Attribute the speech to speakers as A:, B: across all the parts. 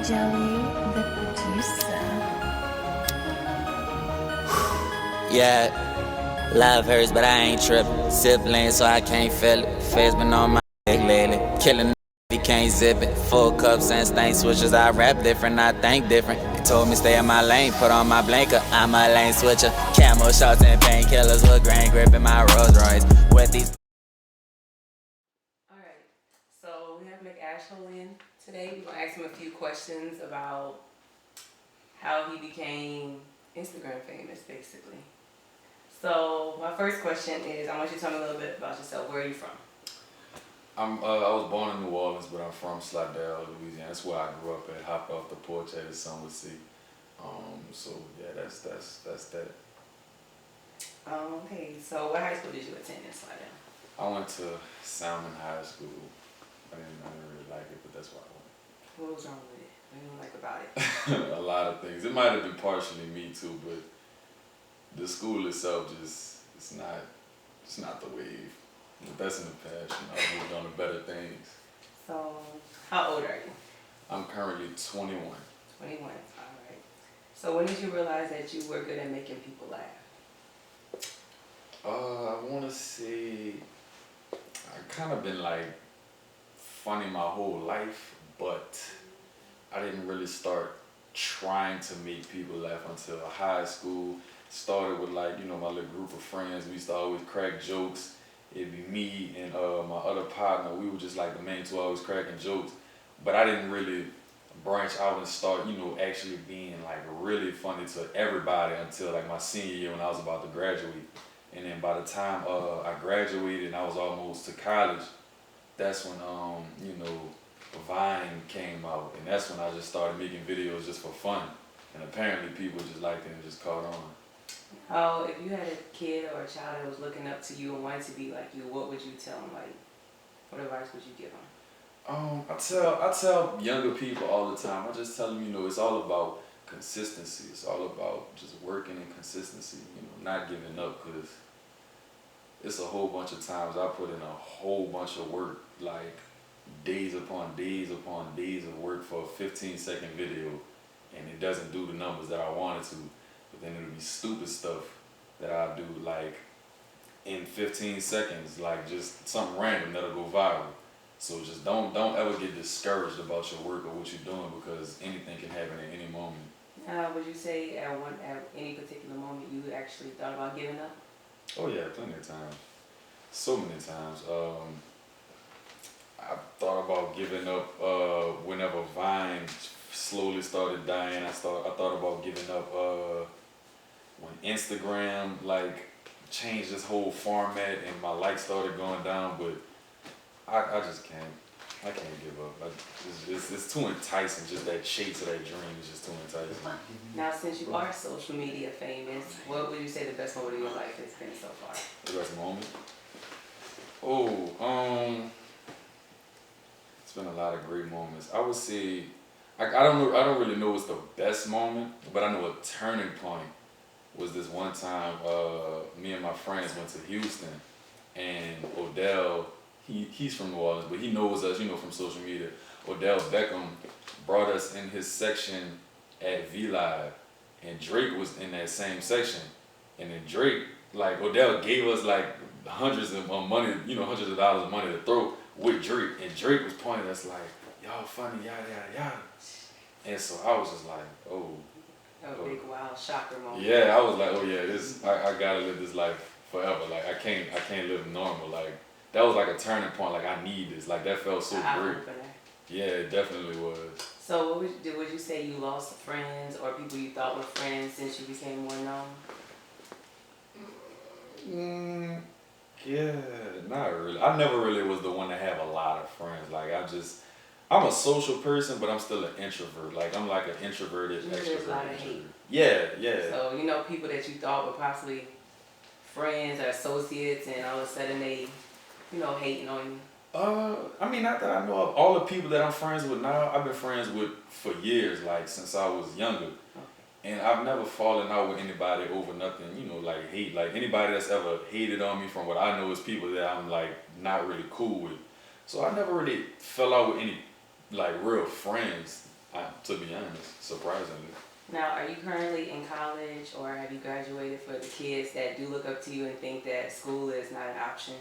A: Joey, the producer.
B: Yeah, love hurts, but I ain't trippin'. Sibling, so I can't feel it. Face been on my dick lately. Killin' if he can't zip it. Full cups and stain switches. I rap different, I think different. He told me stay in my lane, put on my blanket. I'm a lane switcher. Camo shots and painkillers with grain grip in my Rolls Royce. With these.
C: Alright, so we have McashHole in today. We're gonna ask him a few questions about how he became Instagram famous, basically. So my first question is, I want you to tell me a little bit about yourself. Where are you from?
D: I was born in New Orleans, but I'm from Slidell, Louisiana. That's where I grew up at. Hopped off the porch at the sun would see. So yeah, that's that.
C: Okay, so what high school did you attend in Slidell?
D: I went to Salmon High School. I didn't really like it, but that's why I
C: What was wrong with it? What do you like about it?
D: went. A lot of things. It might have been partially me too, but the school itself it's not the wave. But that's in the past. I've moved on to better things.
C: So, how old are you?
D: I'm currently 21.
C: 21. Alright. So when did you realize that you were good at making people laugh?
D: I want to say I kind of been like funny my whole life, but I didn't really start trying to make people laugh until high school. Started with like, my little group of friends. We used to always crack jokes. It'd be me and my other partner. We were just like the main two always cracking jokes. But I didn't really branch out and start, actually being like really funny to everybody until like my senior year when I was about to graduate. And then by the time I graduated and I was almost to college, that's when Vine came out, and that's when I just started making videos just for fun. And apparently people just liked it and just caught on.
C: How, if you had a kid or a child that was looking up to you and wanted to be like you, what would you tell them? Like, what advice would you give them?
D: I tell younger people all the time. I just tell them, it's all about consistency. It's all about just working and consistency. Not giving up, because it's a whole bunch of times I put in a whole bunch of work, like days upon days upon days of work for a 15-second video, and it doesn't do the numbers that I wanted to. But then it'll be stupid stuff that I do like in 15 seconds, like just something random that'll go viral. So just don't ever get discouraged about your work or what you're doing, because anything can happen at any moment.
C: Would you say at any particular moment you actually thought about giving up?
D: Oh yeah, plenty of times. So many times. I thought about giving up whenever Vine slowly started dying. I thought about giving up when Instagram like changed this whole format and my likes started going down. But I just can't. I can't give up. It's too enticing. Just that chase of that dream is just too enticing.
C: Now, since you are social media famous, what would you say the best moment of your life has been so far?
D: The best moment? Oh, it's been a lot of great moments. I would say, I don't know. I don't really know what's the best moment, but I know a turning point was this one time. Me and my friends went to Houston, and Odell. He's from New Orleans, but he knows us, from social media. Odell Beckham brought us in his section at V Live, and Drake was in that same section. And then Drake, like Odell gave us like hundreds of money, hundreds of dollars of money to throw with Drake. And Drake was pointing at us like, y'all funny, yada, yada, yada. And so I was just like, oh.
C: A big wild shocker moment.
D: Yeah, I was like, oh yeah, I gotta live this life forever. Like I can't live normal. Like that was like a turning point. Like I need this. Like that felt so great. Yeah, it definitely was.
C: So would you say you lost friends or people you thought were friends since you became more known?
D: Yeah, not really. I never really was the one to have a lot of friends. Like I'm a social person, but I'm still an introvert. Like I'm like an introverted
C: There's a lot of hate.
D: Yeah.
C: So people that you thought were possibly friends or associates, and all of a sudden they, hating on you.
D: Not that I know of. All the people that I'm friends with now, I've been friends with for years, like since I was younger.
C: Okay.
D: And I've never fallen out with anybody over nothing, like hate. Like anybody that's ever hated on me, from what I know, is people that I'm like not really cool with. So I never really fell out with any like real friends To be honest, surprisingly.
C: Now, are you currently in college or have you graduated for the kids that do look up to you and think that school is not an option?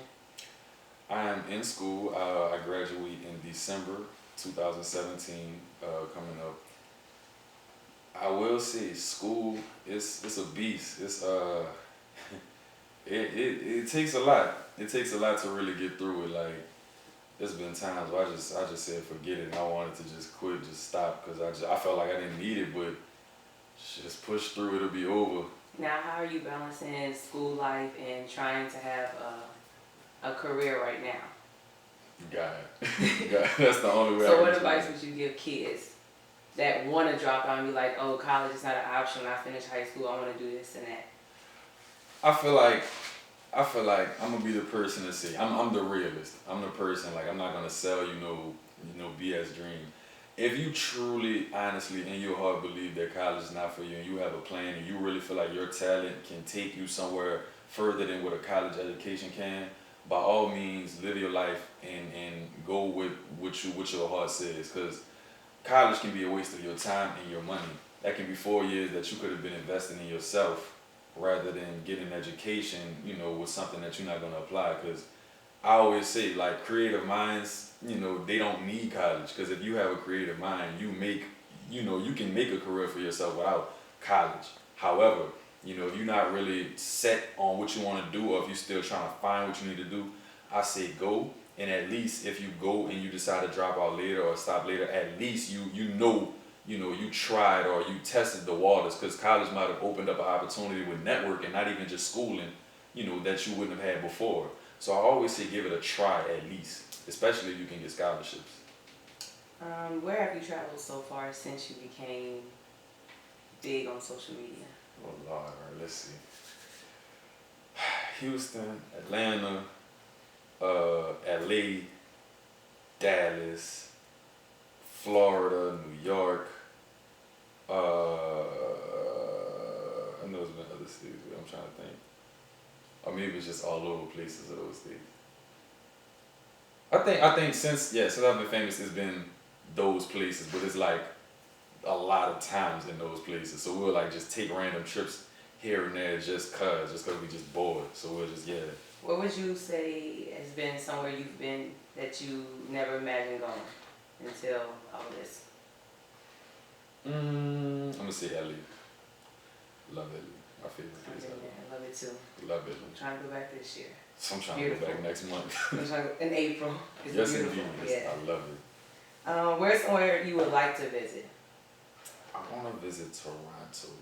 D: I am in school. I graduate in December 2017, coming up. I will say school it's a beast. It's it takes a lot. It takes a lot to really get through it. Like there's been times where I just said forget it. And I wanted to just quit, just stop, because I felt like I didn't need it, but just push through. It'll be over.
C: Now, how are you balancing school life and trying to have a career right now?
D: God, God, that's the only way.
C: So what advice would you give kids that want to drop out and be like, oh, college is not an option. When I finish high school, I want to do this and that?
D: I feel like I'm gonna be the person to say I'm the realist. I'm the person, like, I'm not gonna sell BS dream. If you truly, honestly, in your heart believe that college is not for you and you have a plan and you really feel like your talent can take you somewhere further than what a college education can, by all means live your life and go with what your heart says. Because college can be a waste of your time and your money. That can be 4 years that you could have been investing in yourself rather than getting an education, with something that you're not going to apply. Because I always say, like, creative minds, they don't need college. Because if you have a creative mind, you can make a career for yourself without college. However, if you're not really set on what you want to do, or if you're still trying to find what you need to do, I say go. And at least if you go and you decide to drop out later or stop later, at least you tried or you tested the waters, because college might have opened up an opportunity with networking, not even just schooling, that you wouldn't have had before. So I always say give it a try at least, especially if you can get scholarships.
C: Where have you traveled so far since you became big on social media?
D: Oh Lord, all right, let's see. Houston, Atlanta, LA, Dallas, Florida, New York. I know there's been other states, but I'm trying to think. Or maybe it's just all over places of those states. I think since I've been famous, it's been those places, but it's like a lot of times in those places. So we'll like just take random trips here and there just cause we just bored. So we'll just
C: What would you say has been somewhere you've been that you never imagined going until all this?
D: I'm gonna say LA. Love LA. My favorite place ever.
C: I love it too.
D: Love it.
C: I'm trying to go back this year.
D: So I'm trying to go back next month.
C: I'm trying to, in April. It's
D: Yes,
C: beautiful.
D: indeed. Yes,
C: Yeah.
D: I love it.
C: Where's somewhere you would like to visit?
D: I want to visit Toronto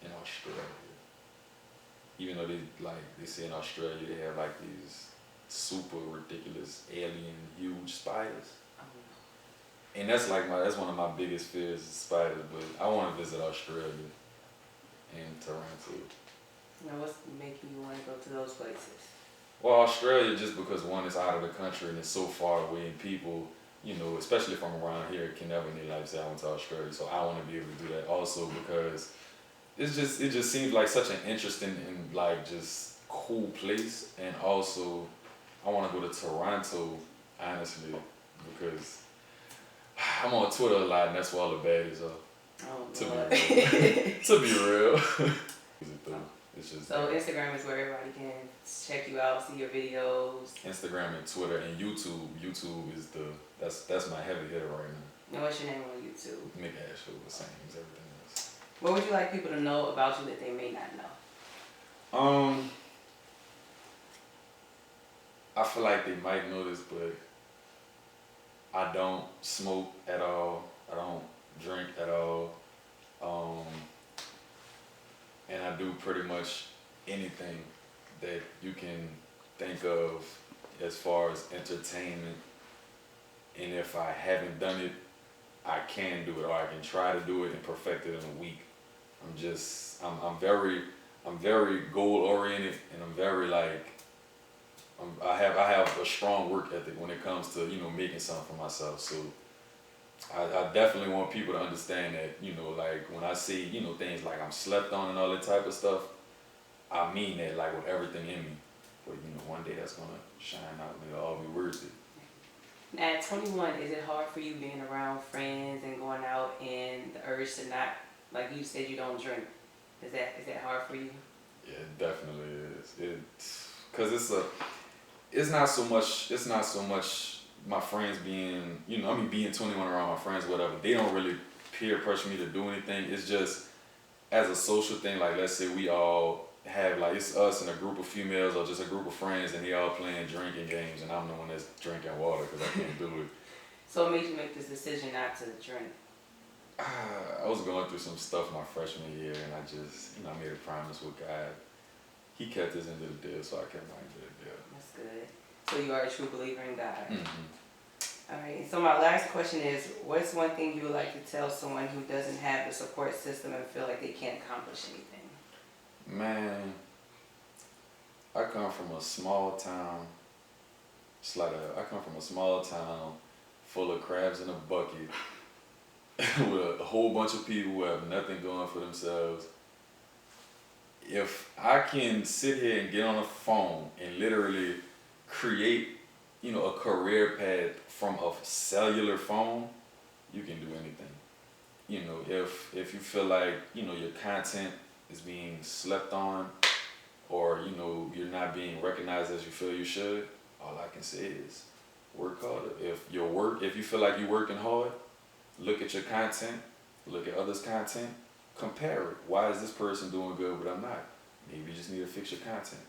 D: in Australia. Even though they say in Australia they have like these super ridiculous alien huge spiders. And that's one of my biggest fears is spiders, but I want to visit Australia and Toronto.
C: Now, what's making you want to go to those places?
D: Well, Australia, just because one is out of the country and it's so far away, and people, especially from around here, can never in their life say I went to Australia. So I want to be able to do that. Also because it just seems like such an interesting and like just cool place. And also, I want to go to Toronto, honestly, because I'm on Twitter a lot, and that's where all the baddies are.
C: Oh,
D: To
C: Lord.
D: be real. To be real. It's just
C: So Instagram is where everybody can check you out, see your videos.
D: Instagram and Twitter and YouTube. YouTube is that's my heavy hitter right now.
C: And what's your name on YouTube?
D: McashHole, the same as everything else.
C: What would you like people to know about you that they may not know?
D: I feel like they might know this, but I don't smoke at all. I don't drink at all. And I do pretty much anything that you can think of as far as entertainment. And if I haven't done it, I can do it, or I can try to do it and perfect it in a week. I'm very goal oriented, and I'm very like, I have a strong work ethic when it comes to, making something for myself. So I definitely want people to understand that, like when I say, things like I'm slept on and all that type of stuff, I mean that like with everything in me. But one day that's gonna shine out and it'll all be worth it.
C: At 21, is it hard for you being around friends and going out urge to not, like you said, you don't drink. Is that hard for you?
D: Yeah, it definitely is. Cause it's not so much my friends being, being 21 around my friends, whatever. They don't really peer pressure me to do anything. It's just as a social thing. Like, let's say we all have, like, it's us and a group of females or just a group of friends, and they all playing drinking games, and I'm the one that's drinking water because I can't do it.
C: So it made you make this decision not to drink?
D: I was going through some stuff my freshman year, and I just, I made a promise with God. He kept his end of the deal, so I kept my end of the deal.
C: That's good. So you are a true believer in God.
D: Mm-hmm.
C: All right. So my last question is, what's one thing you would like to tell someone who doesn't have the support system and feel like they can't accomplish anything?
D: Man, I come from a small town. I come from a small town full of crabs in a bucket with a whole bunch of people who have nothing going for themselves. If I can sit here and get on a phone and literally create, a career path from a cellular phone, you can do anything. If you feel like, your content is being slept on, or, you're not being recognized as you feel you should, all I can say is work harder. If you feel like you're working hard, look at your content, look at others' content, compare it. Why is this person doing good but I'm not? Maybe you just need to fix your content.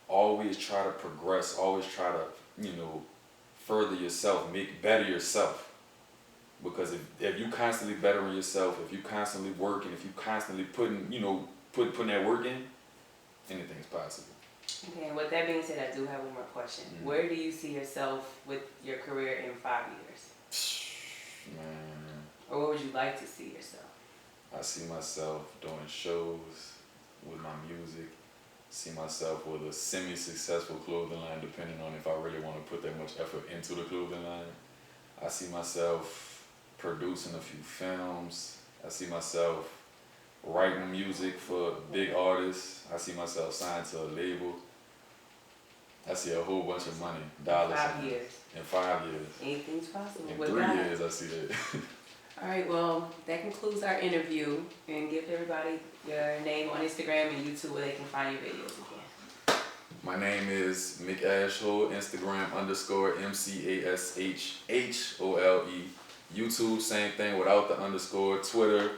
D: Always try to progress, always try to, further yourself, make better yourself. Because if you constantly bettering yourself, if you constantly working, if you constantly putting that work in, anything is possible.
C: Okay, and with that being said, I do have one more question.
D: Mm-hmm.
C: Where do you see yourself with your career in 5 years?
D: Man,
C: Or what would you like to see yourself?
D: I see myself doing shows with my music. See myself with a semi-successful clothing line, depending on if I really want to put that much effort into the clothing line. I see myself producing a few films. I see myself writing music for big artists. I see myself signed to a label. I see a whole bunch of money, dollars.
C: 5 years.
D: In 5 years.
C: Anything's possible.
D: In
C: with
D: 3
C: God.
D: years, I see that.
C: All right, well, that concludes our interview. And give everybody your name on Instagram and YouTube where they can find your videos again.
D: My name is McashHole, Instagram _MCASHHOLE. YouTube, same thing without the underscore. Twitter,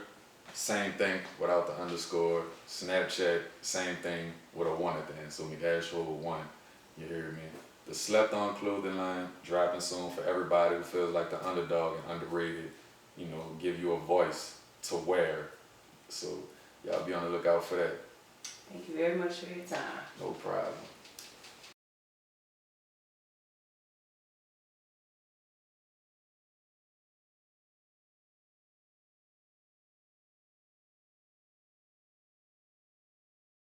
D: same thing without the underscore. Snapchat, same thing with a 1 at the end. So McashHole 1, you hear me? The Slept On clothing line dropping soon for everybody who feels like the underdog and underrated. Give you a voice to wear. So y'all be on the lookout for that.
C: Thank you very much for your time.
D: No problem.